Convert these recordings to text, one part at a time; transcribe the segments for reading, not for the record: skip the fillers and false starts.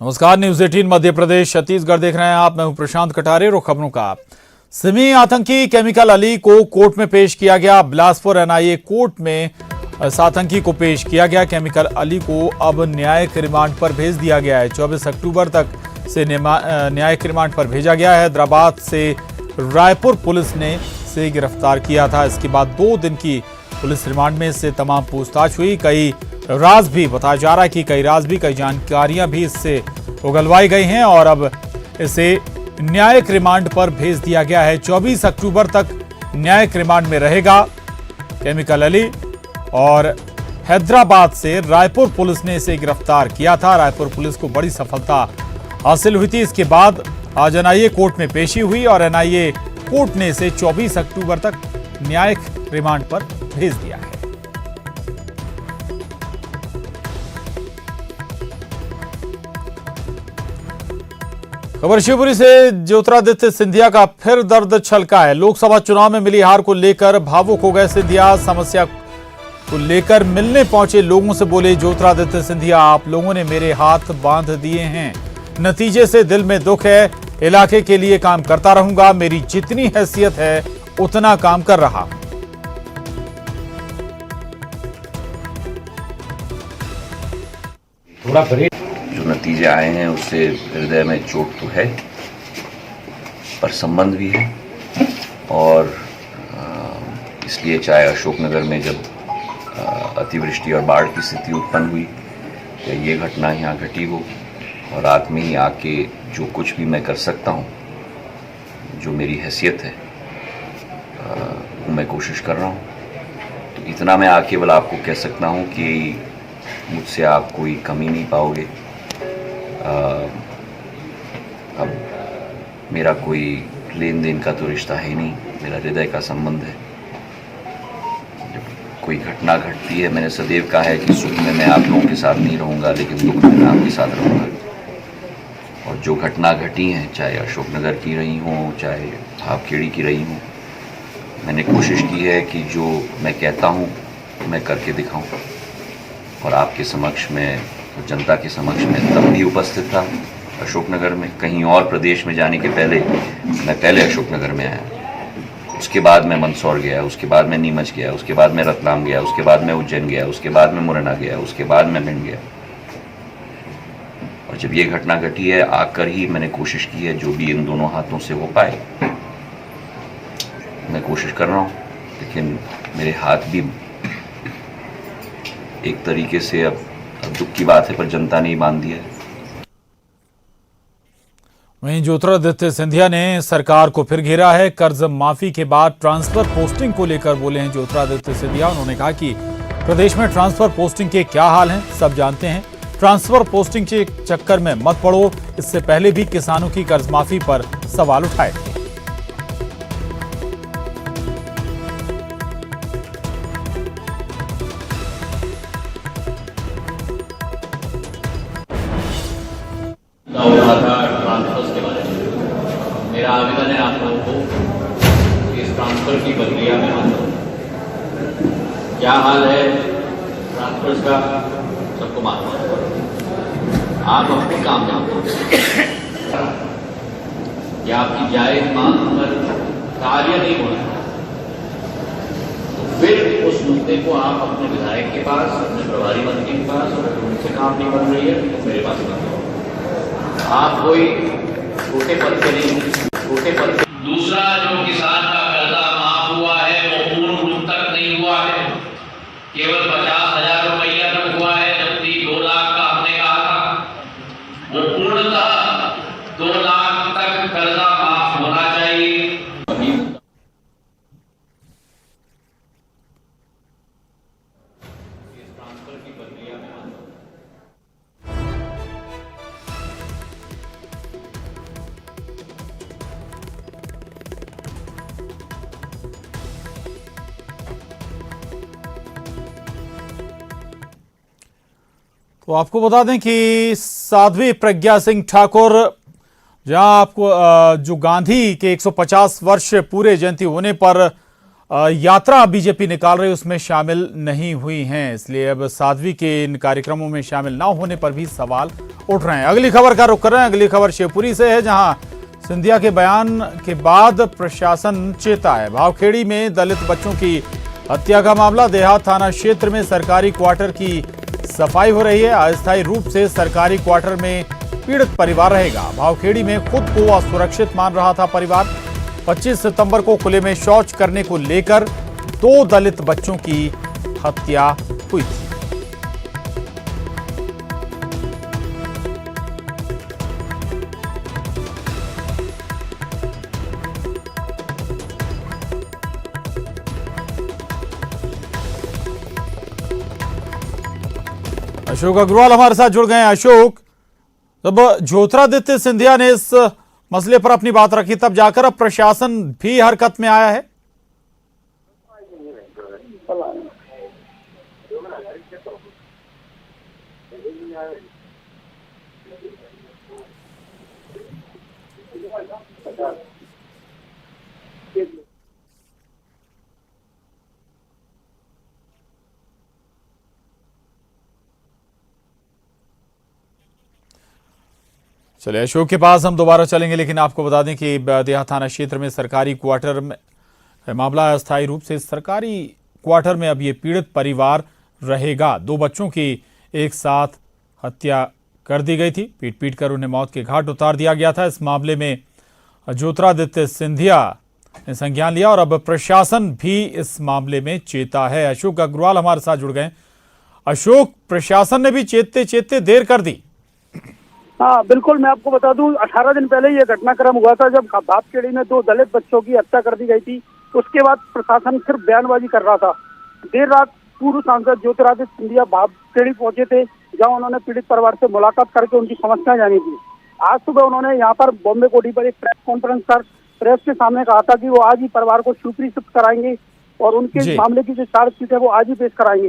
नमस्कार, न्यूज 18 मध्य प्रदेश छत्तीसगढ़ देख रहे हैं आप। मैं हूं प्रशांत कटारे। और खबरों का सिमी आतंकी केमिकल अली को कोर्ट में पेश किया गया। बिलासपुर एनआईए कोर्ट में इस आतंकी को पेश किया गया। केमिकल अली को अब न्यायिक रिमांड पर भेज दिया गया है। 24 अक्टूबर तक से न्यायिक रिमांड पर भेजा गया है। हैदराबाद से रायपुर पुलिस ने इसे गिरफ्तार किया था। इसके बाद 2 दिन की पुलिस रिमांड में इससे तमाम पूछताछ हुई। कई राज भी बताया जा रहा है कि कई जानकारियां भी इससे उगलवाई गई हैं और अब इसे न्यायिक रिमांड पर भेज दिया गया है। 24 अक्टूबर तक न्यायिक रिमांड में रहेगा केमिकल अली। और हैदराबाद से रायपुर पुलिस ने इसे गिरफ्तार किया था। रायपुर पुलिस को बड़ी सफलता हासिल हुई थी। इसके बाद आज एनआईए कोर्ट में पेशी हुई और एनआईए कोर्ट ने इसे 24 अक्टूबर तक न्यायिक रिमांड पर भेज दिया है। खबर शिवपुरी से ज्योतिरादित्य सिंधिया का फिर दर्द छलका है। लोकसभा चुनाव में मिली हार को लेकर भावुक हो गए सिंधिया। समस्या को लेकर मिलने पहुंचे लोगों से बोले ज्योतिरादित्य सिंधिया, आप लोगों ने मेरे हाथ बांध दिए हैं, नतीजे से दिल में दुख है। इलाके के लिए काम करता रहूंगा, मेरी जितनी हैसियत है उतना काम कर रहा। थोड़ा जो नतीजे आए हैं उससे हृदय में चोट तो है, पर संबंध भी है। और इसलिए चाहे अशोकनगर में जब अतिवृष्टि और बाढ़ की स्थिति उत्पन्न हुई तो ये घटना यहाँ घटी हो, और रात में ही आके जो कुछ भी मैं कर सकता हूँ, जो मेरी हैसियत है, वो मैं कोशिश कर रहा हूँ। तो इतना मैं केवल आपको कह सकता हूँ कि मुझसे आप कोई कमी नहीं पाओगे। अब मेरा कोई लेन देन का तो रिश्ता है नहीं, मेरा हृदय का संबंध है। जब कोई घटना घटती है, मैंने सदैव कहा है कि सुख में मैं आप लोगों के साथ नहीं रहूँगा, लेकिन दुख में मैं आपके साथ रहूँगा। और जो घटना घटी हैं, चाहे अशोकनगर की रही हों, चाहे भावखेड़ी की रही हों, मैंने कोशिश की है कि जो मैं कहता हूँ मैं करके दिखाऊँ। और आपके समक्ष में, जनता के समक्ष में तब भी उपस्थित था अशोकनगर में। कहीं और प्रदेश में जाने के पहले मैं पहले अशोकनगर में आया, उसके बाद मैं मंदसौर गया, उसके बाद मैं नीमच गया, उसके बाद मैं रतलाम गया, उसके बाद मैं उज्जैन गया, उसके बाद मैं मुरैना गया, उसके बाद मैं भिंड गया। और जब ये घटना घटी है, आकर ही मैंने कोशिश की है जो भी इन दोनों हाथों से हो पाए मैं कोशिश कर रहा हूँ। लेकिन मेरे हाथ भी एक तरीके से अब दुख की बात है, पर जनता ने ही बांध दिया है। वहीं ज्योतिरादित्य सिंधिया ने सरकार को फिर घेरा है। कर्ज माफी के बाद ट्रांसफर पोस्टिंग को लेकर बोले हैं ज्योतिरादित्य सिंधिया। उन्होंने कहा कि प्रदेश में ट्रांसफर पोस्टिंग के क्या हाल हैं सब जानते हैं, ट्रांसफर पोस्टिंग के चक्कर में मत पड़ो। इससे पहले भी किसानों की कर्ज माफी पर सवाल उठाए थे। ट्रांसफर के बारे में मेरा आवेदन है आप लोगों को कि इस ट्रांसफर की प्रक्रिया में क्या हाल है ट्रांसफर का सबको मालूम है। आप अपने काम में या आपकी जायज मांग पर कार्य नहीं हो रहा, तो फिर उस मुद्दे को आप अपने विधायक के पास, अपने प्रभारी मंत्री के पास, और उनसे काम नहीं बन रही है तो मेरे पास नहीं। आप कोई छोटे पद के नहीं, छोटे पद। दूसरा, जो किसान का कर्जा माफ हुआ है वो पूर्ण रूप तक नहीं हुआ है, केवल 50,000 रुपया तक हुआ है, जबकि 2 लाख का हमने कहा था। वो पूर्णतः 2 लाख तक कर्जा माफ होना चाहिए। तो आपको बता दें कि साध्वी प्रज्ञा सिंह ठाकुर, जहां आपको जो गांधी के 150 वर्ष पूरे जयंती होने पर यात्रा बीजेपी निकाल रही उसमें शामिल नहीं हुई हैं, इसलिए अब साध्वी के इन कार्यक्रमों में शामिल न होने पर भी सवाल उठ रहे हैं। अगली खबर का रुख कर रहे हैं। अगली खबर शिवपुरी से है, जहां सिंधिया के बयान के बाद प्रशासन चेता है। भावखेड़ी में दलित बच्चों की हत्या का मामला, देहात थाना क्षेत्र में सरकारी क्वार्टर की सफाई हो रही है। अस्थायी रूप से सरकारी क्वार्टर में पीड़ित परिवार रहेगा। भावखेड़ी में खुद को असुरक्षित मान रहा था परिवार। 25 सितंबर को खुले में शौच करने को लेकर 2 दलित बच्चों की हत्या हुई थी। अशोक अग्रवाल हमारे साथ जुड़ गए हैं। अशोक, जब ज्योतिरादित्य सिंधिया ने इस मसले पर अपनी बात रखी तब जाकर अब प्रशासन भी हरकत में आया है। चलिए अशोक के पास हम दोबारा चलेंगे, लेकिन आपको बता दें कि देहात थाना क्षेत्र में सरकारी क्वार्टर में मामला, अस्थायी रूप से सरकारी क्वार्टर में अब ये पीड़ित परिवार रहेगा। 2 बच्चों की एक साथ हत्या कर दी गई थी, पीट पीट कर उन्हें मौत के घाट उतार दिया गया था। इस मामले में ज्योतिरादित्य सिंधिया ने संज्ञान लिया और अब प्रशासन भी इस मामले में चेता है। अशोक अग्रवाल हमारे साथ जुड़ गए। अशोक, प्रशासन ने भी चेतते चेतते देर कर दी। हाँ बिल्कुल, मैं आपको बता दूं 18 दिन पहले ये घटनाक्रम हुआ था जब भावखेड़ी में 2 दलित बच्चों की हत्या कर दी गई थी। उसके बाद प्रशासन सिर्फ बयानबाजी कर रहा था। देर रात पूर्व सांसद ज्योतिरादित्य सिंधिया भावखेड़ी पहुंचे थे, जहां उन्होंने पीड़ित परिवार से मुलाकात करके उनकी समस्याएं जानी थी। आज सुबह उन्होंने यहाँ पर बॉम्बे कोठी पर एक प्रेस कॉन्फ्रेंस कर प्रेस के सामने कहा था कि वो आज ही परिवार को शिवपुरी शिफ्ट कराएंगे और उनके मामले की जो चार्जशीट है वो आज ही पेश कराएंगे।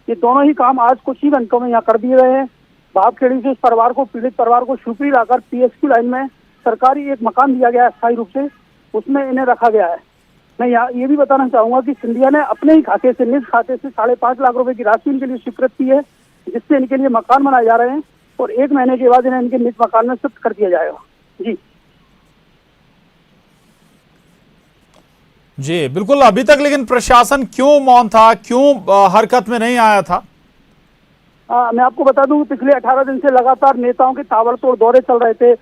ये दोनों ही काम आज कुछ ही घंटों में यहाँ कर दिए गए हैं। भावखेड़ी से इस परिवार को, पीड़ित परिवार को शिवपुरी लाकर PSQ लाइन में सरकारी एक मकान दिया गया है अस्थायी रूप से, उसमें इन्हें रखा गया है। मैं यहाँ ये भी बताना चाहूंगा कि सिंधिया ने अपने ही खाते से, निज खाते से 5.5 लाख रुपए की राशि इनके लिए स्वीकृत की है, जिससे इनके लिए मकान बनाए जा रहे हैं और 1 महीने के बाद इन्हें इनके निज मकान में शिफ्ट कर दिया जाएगा। जी बिल्कुल। अभी तक लेकिन प्रशासन क्यों मौन था, क्यों हरकत में नहीं आया था? मैं आपको बता दूं पिछले 18 दिन से लगातार नेताओं के ताबड़तोड़ दौरे चल रहे थे।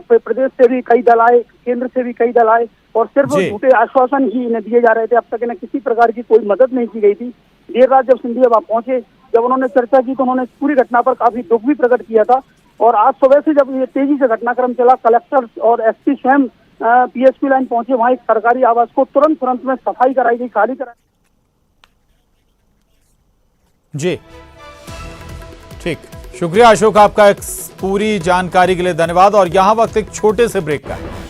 प्रदेश से भी कई दल आए, केंद्र से भी कई दल आए और सिर्फ झूठे आश्वासन ही इन्हें दिए जा रहे थे। अब तक इन्हें किसी प्रकार की कोई मदद नहीं की गई थी। देर रात जब सिंधिया वहां पहुंचे, जब उन्होंने चर्चा की तो उन्होंने पूरी घटना पर काफी दुख भी प्रकट किया था। और आज सुबह से जब ये तेजी से घटनाक्रम चला, कलेक्टर और SP स्वयं PSQ लाइन पहुंचे। वहां एक सरकारी आवास को तुरंत में सफाई कराई गई, खाली कराई। जी ठीक, शुक्रिया अशोक, आपका पूरी जानकारी के लिए धन्यवाद। और यहां वक्त एक छोटे से ब्रेक का है।